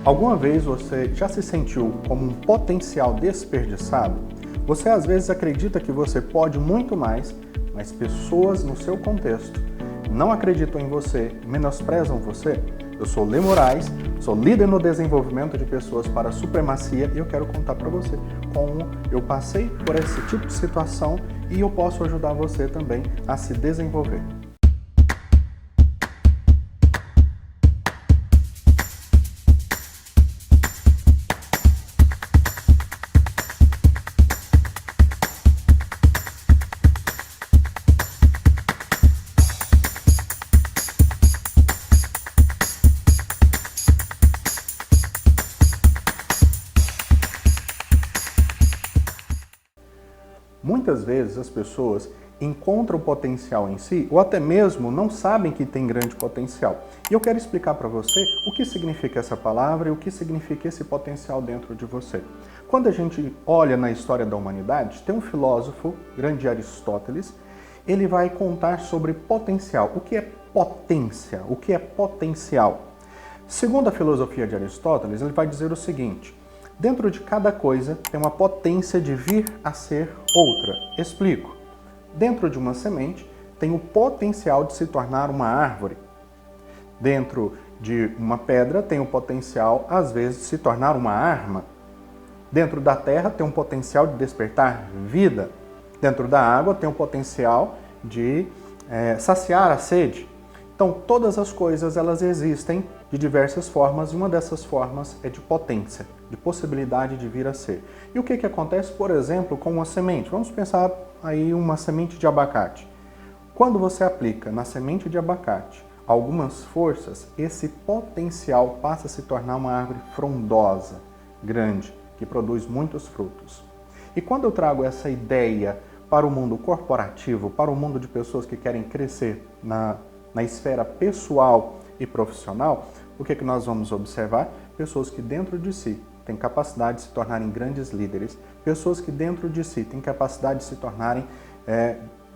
Alguma vez você já se sentiu como um potencial desperdiçado? Você às vezes acredita que você pode muito mais, mas pessoas no seu contexto não acreditam em você, menosprezam você? Eu sou Lê Moraes, sou líder no desenvolvimento de pessoas para a supremacia e eu quero contar para você como eu passei por esse tipo de situação e eu posso ajudar você também a se desenvolver. Muitas vezes as pessoas encontram potencial em si ou até mesmo não sabem que tem grande potencial. E eu quero explicar para você o que significa essa palavra e o que significa esse potencial dentro de você. Quando a gente olha na história da humanidade, tem um filósofo, grande Aristóteles, ele vai contar sobre potencial. O que é potência? O que é potencial? Segundo a filosofia de Aristóteles, ele vai dizer o seguinte: dentro de cada coisa tem uma potência de vir a ser outra. Explico. Dentro de uma semente tem o potencial de se tornar uma árvore. Dentro de uma pedra tem o potencial, às vezes, de se tornar uma arma. Dentro da terra tem um potencial de despertar vida. Dentro da água tem o potencial de saciar a sede. Então, todas as coisas elas existem de diversas formas e uma dessas formas é de potência, de possibilidade de vir a ser. E o que acontece, por exemplo, com uma semente? Vamos pensar aí uma semente de abacate. Quando você aplica na semente de abacate algumas forças, esse potencial passa a se tornar uma árvore frondosa, grande, que produz muitos frutos. E quando eu trago essa ideia para o mundo corporativo, para o mundo de pessoas que querem crescer na esfera pessoal e profissional, o que nós vamos observar? Pessoas que dentro de si têm capacidade de se tornarem grandes líderes, pessoas que dentro de si têm capacidade de se tornarem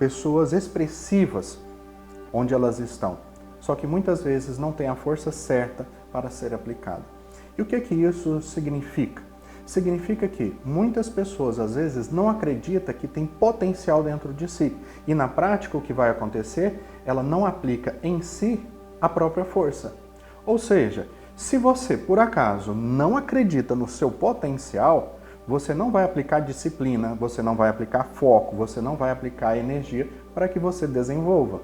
pessoas expressivas onde elas estão, só que muitas vezes não têm a força certa para ser aplicada. E o que isso significa? Significa que muitas pessoas às vezes não acreditam que tem potencial dentro de si e na prática o que vai acontecer, ela não aplica em si a própria força. Ou seja, se você por acaso não acredita no seu potencial, você não vai aplicar disciplina, você não vai aplicar foco, você não vai aplicar energia para que você desenvolva.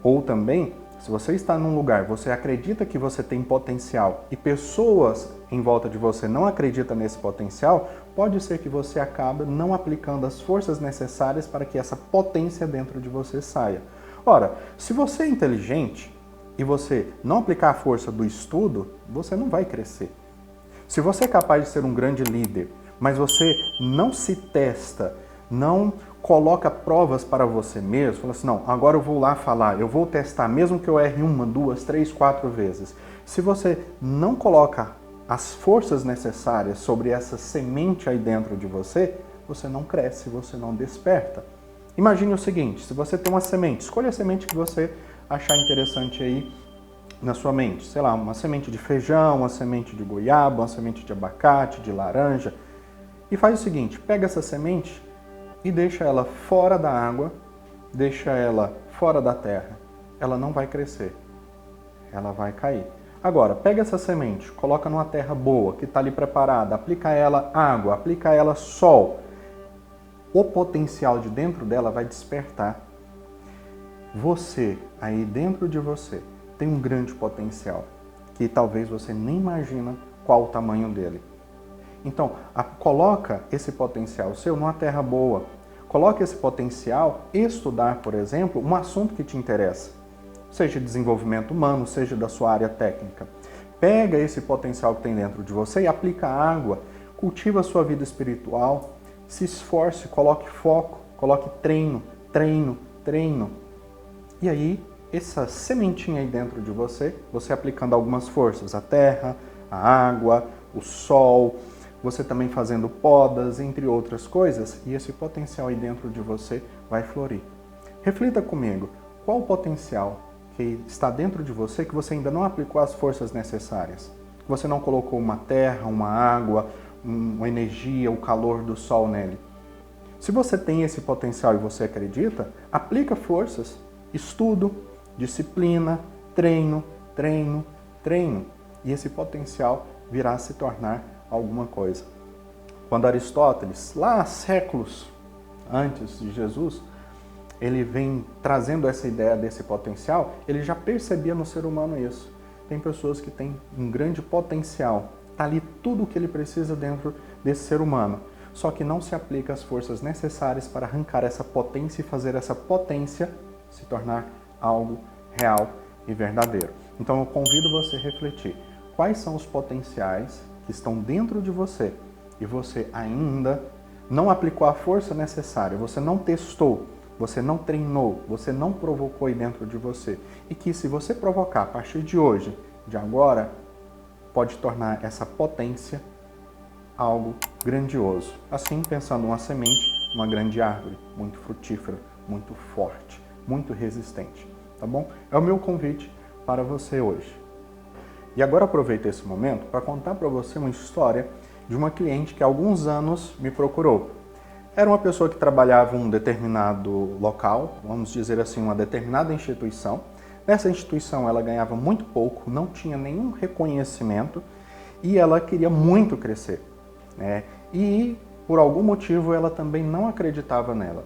Ou também, se você está num lugar, você acredita que você tem potencial e pessoas em volta de você não acreditam nesse potencial, pode ser que você acabe não aplicando as forças necessárias para que essa potência dentro de você saia. Ora, se você é inteligente e você não aplicar a força do estudo, você não vai crescer. Se você é capaz de ser um grande líder, mas você não se testa, não coloca provas para você mesmo, fala assim, não, agora eu vou lá falar, eu vou testar, mesmo que eu erre 1, 2, 3, 4 vezes. Se você não coloca as forças necessárias sobre essa semente aí dentro de você, você não cresce, você não desperta. Imagine o seguinte, se você tem uma semente, escolha a semente que você achar interessante aí na sua mente. Sei lá, uma semente de feijão, uma semente de goiaba, uma semente de abacate, de laranja. E faz o seguinte, pega essa semente e deixa ela fora da água, deixa ela fora da terra. Ela não vai crescer, ela vai cair. Agora, pega essa semente, coloca numa terra boa, que está ali preparada, aplica a ela água, aplica a ela sol. O potencial de dentro dela vai despertar. Você, aí dentro de você, tem um grande potencial, que talvez você nem imagina qual o tamanho dele. Então, coloca esse potencial seu numa terra boa. Coloca esse potencial estudar, por exemplo, um assunto que te interessa. Seja desenvolvimento humano, seja da sua área técnica. Pega esse potencial que tem dentro de você e aplica água. Cultiva a sua vida espiritual. Se esforce, coloque foco, coloque treino, treino, treino. E aí, essa sementinha aí dentro de você, você aplicando algumas forças, a terra, a água, o sol, você também fazendo podas, entre outras coisas, e esse potencial aí dentro de você vai florir. Reflita comigo, qual o potencial que está dentro de você que você ainda não aplicou as forças necessárias? Você não colocou uma terra, uma água, uma energia, o calor do sol nele. Se você tem esse potencial e você acredita, aplica forças, estudo, disciplina, treino, treino, treino. E esse potencial virá a se tornar alguma coisa. Quando Aristóteles, lá há séculos antes de Jesus, ele vem trazendo essa ideia desse potencial, ele já percebia no ser humano isso. Tem pessoas que têm um grande potencial, está ali tudo o que ele precisa dentro desse ser humano, só que não se aplica as forças necessárias para arrancar essa potência e fazer essa potência se tornar algo real e verdadeiro. Então eu convido você a refletir, quais são os potenciais que estão dentro de você e você ainda não aplicou a força necessária, você não testou, você não treinou, você não provocou aí dentro de você. E que se você provocar a partir de hoje, de agora, pode tornar essa potência algo grandioso. Assim, pensando uma semente, uma grande árvore, muito frutífera, muito forte, muito resistente. Tá bom? É o meu convite para você hoje. E agora aproveito esse momento para contar para você uma história de uma cliente que há alguns anos me procurou. Era uma pessoa que trabalhava em um determinado local, vamos dizer assim, uma determinada instituição. Nessa instituição ela ganhava muito pouco, não tinha nenhum reconhecimento e ela queria muito crescer, né? E por algum motivo ela também não acreditava nela.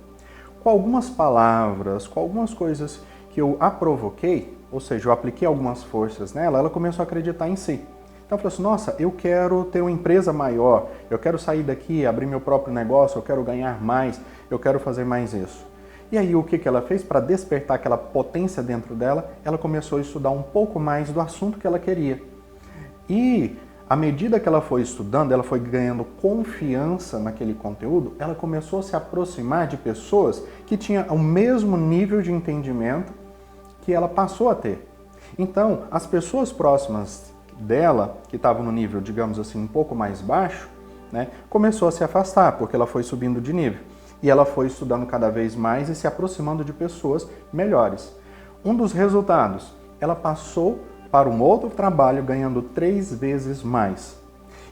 Com algumas palavras, com algumas coisas que eu a provoquei, ou seja, eu apliquei algumas forças nela, ela começou a acreditar em si. Então, eu falei assim, nossa, eu quero ter uma empresa maior, eu quero sair daqui, abrir meu próprio negócio, eu quero ganhar mais, eu quero fazer mais isso. E aí, o que ela fez para despertar aquela potência dentro dela? Ela começou a estudar um pouco mais do assunto que ela queria. E, à medida que ela foi estudando, ela foi ganhando confiança naquele conteúdo, ela começou a se aproximar de pessoas que tinham o mesmo nível de entendimento que ela passou a ter. Então, as pessoas próximas dela, que estava no nível, digamos assim, um pouco mais baixo, né, começou a se afastar, porque ela foi subindo de nível. E ela foi estudando cada vez mais e se aproximando de pessoas melhores. Um dos resultados, ela passou para um outro trabalho ganhando 3 vezes mais.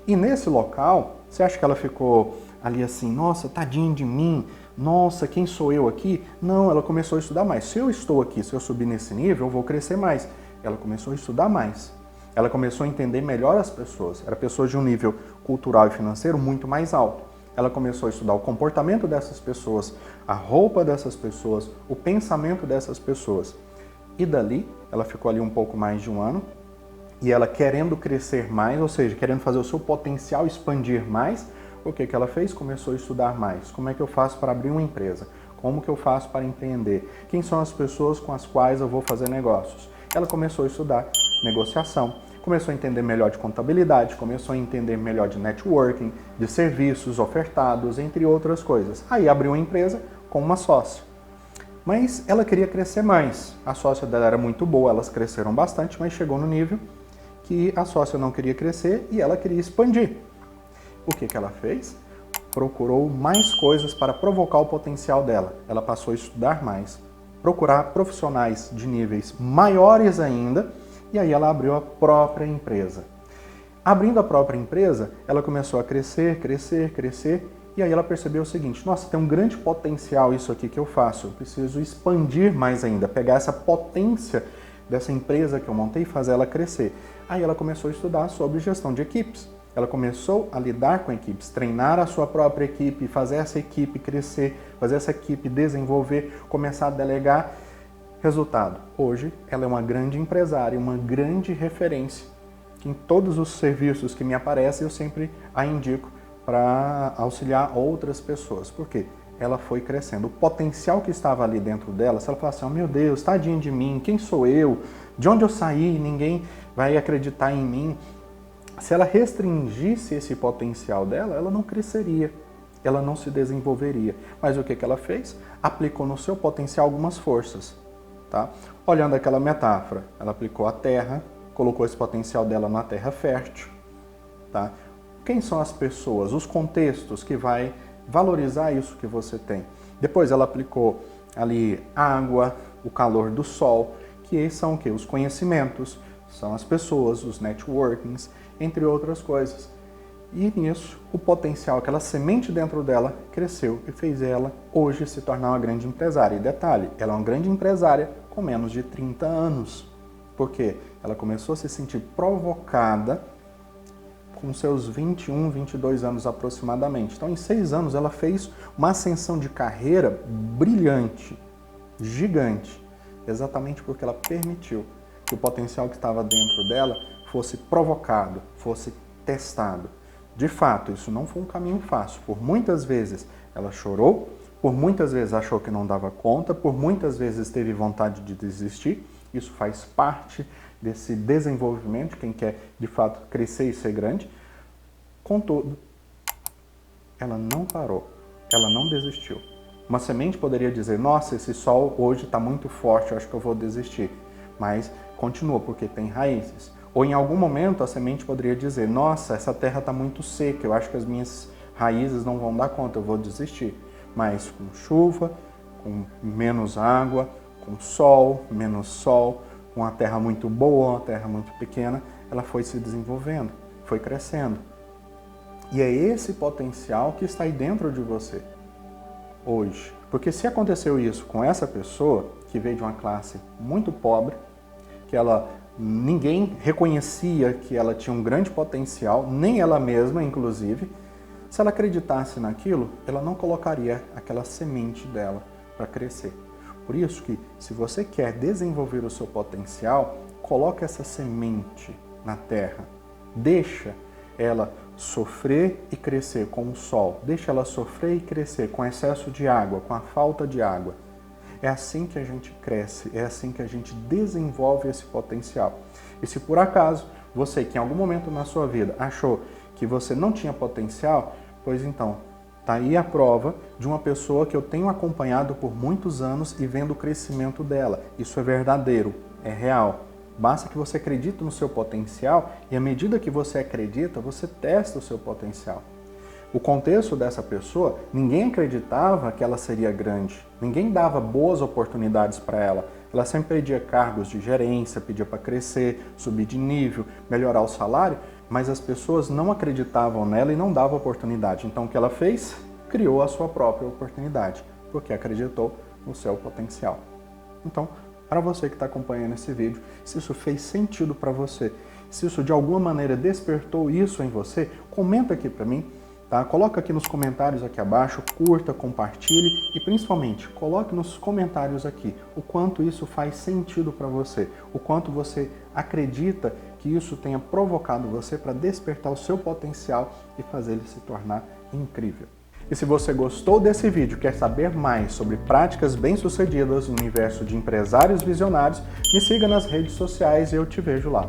E nesse local, você acha que ela ficou ali assim, nossa, tadinho de mim, nossa, quem sou eu aqui? Não, ela começou a estudar mais. Se eu estou aqui, se eu subir nesse nível, eu vou crescer mais. Ela começou a estudar mais. Ela começou a entender melhor as pessoas. Era pessoas de um nível cultural e financeiro muito mais alto. Ela começou a estudar o comportamento dessas pessoas, a roupa dessas pessoas, o pensamento dessas pessoas. E dali, ela ficou ali um pouco mais de um ano, e ela querendo crescer mais, ou seja, querendo fazer o seu potencial expandir mais, o que ela fez? Começou a estudar mais. Como é que eu faço para abrir uma empresa? Como que eu faço para empreender? Quem são as pessoas com as quais eu vou fazer negócios? Ela começou a estudar negociação, começou a entender melhor de contabilidade, começou a entender melhor de networking, de serviços ofertados, entre outras coisas. Aí abriu uma empresa com uma sócia. Mas ela queria crescer mais. A sócia dela era muito boa, elas cresceram bastante, mas chegou no nível que a sócia não queria crescer e ela queria expandir. O que ela fez? Procurou mais coisas para provocar o potencial dela. Ela passou a estudar mais, procurar profissionais de níveis maiores ainda, e aí ela abriu a própria empresa. Abrindo a própria empresa, ela começou a crescer, crescer, crescer, e aí ela percebeu o seguinte, nossa, tem um grande potencial isso aqui que eu faço, eu preciso expandir mais ainda, pegar essa potência dessa empresa que eu montei e fazer ela crescer. Aí ela começou a estudar sobre gestão de equipes. Ela começou a lidar com equipes, treinar a sua própria equipe, fazer essa equipe crescer, fazer essa equipe desenvolver, começar a delegar. Resultado, hoje ela é uma grande empresária, uma grande referência. Em todos os serviços que me aparecem, eu sempre a indico para auxiliar outras pessoas. Por quê? Ela foi crescendo. O potencial que estava ali dentro dela, se ela falasse assim, oh, meu Deus, tadinho de mim, quem sou eu? De onde eu saí? Ninguém vai acreditar em mim. Se ela restringisse esse potencial dela, ela não cresceria, ela não se desenvolveria. Mas o que ela fez? Aplicou no seu potencial algumas forças. Tá? Olhando aquela metáfora, ela aplicou a terra, colocou esse potencial dela na terra fértil. Tá? Quem são as pessoas, os contextos que vai valorizar isso que você tem? Depois ela aplicou ali água, o calor do sol, que são o quê? Os conhecimentos, são as pessoas, os networkings. entre outras coisas. E nisso, o potencial, aquela semente dentro dela, cresceu e fez ela hoje se tornar uma grande empresária. E detalhe, ela é uma grande empresária com menos de 30 anos. Por quê? Ela começou a se sentir provocada com seus 21, 22 anos aproximadamente. Então, em 6 anos, ela fez uma ascensão de carreira brilhante, gigante, exatamente porque ela permitiu que o potencial que estava dentro dela fosse provocado, fosse testado. De fato, isso não foi um caminho fácil. Por muitas vezes ela chorou, por muitas vezes achou que não dava conta, por muitas vezes teve vontade de desistir. Isso faz parte desse desenvolvimento, quem quer de fato crescer e ser grande. Contudo, ela não parou, ela não desistiu. Uma semente poderia dizer, nossa, esse sol hoje está muito forte, eu acho que eu vou desistir. Mas continua, porque tem raízes. Ou em algum momento a semente poderia dizer, nossa, essa terra está muito seca, eu acho que as minhas raízes não vão dar conta, eu vou desistir. Mas com chuva, com menos água, com sol, menos sol, com uma terra muito boa, uma terra muito pequena, ela foi se desenvolvendo, foi crescendo. E é esse potencial que está aí dentro de você hoje. Porque se aconteceu isso com essa pessoa, que veio de uma classe muito pobre, que ninguém reconhecia que ela tinha um grande potencial, nem ela mesma, inclusive, se ela acreditasse naquilo, ela não colocaria aquela semente dela para crescer. Por isso que, se você quer desenvolver o seu potencial, coloque essa semente na terra. Deixa ela sofrer e crescer com o sol. Deixa ela sofrer e crescer com excesso de água, com a falta de água. É assim que a gente cresce, é assim que a gente desenvolve esse potencial. E se por acaso você, que em algum momento na sua vida achou que você não tinha potencial, pois então, está aí a prova de uma pessoa que eu tenho acompanhado por muitos anos e vendo o crescimento dela. Isso é verdadeiro, é real. Basta que você acredite no seu potencial e à medida que você acredita, você testa o seu potencial. O contexto dessa pessoa, ninguém acreditava que ela seria grande, ninguém dava boas oportunidades para ela. Ela sempre pedia cargos de gerência, pedia para crescer, subir de nível, melhorar o salário, mas as pessoas não acreditavam nela e não davam oportunidade. Então o que ela fez? Criou a sua própria oportunidade, porque acreditou no seu potencial. Então, para você que está acompanhando esse vídeo, se isso fez sentido para você, se isso de alguma maneira despertou isso em você, comenta aqui para mim. Tá? Coloca aqui nos comentários aqui abaixo, curta, compartilhe e principalmente coloque nos comentários aqui o quanto isso faz sentido para você, o quanto você acredita que isso tenha provocado você para despertar o seu potencial e fazer ele se tornar incrível. E se você gostou desse vídeo, quer saber mais sobre práticas bem-sucedidas no universo de empresários visionários, me siga nas redes sociais e eu te vejo lá.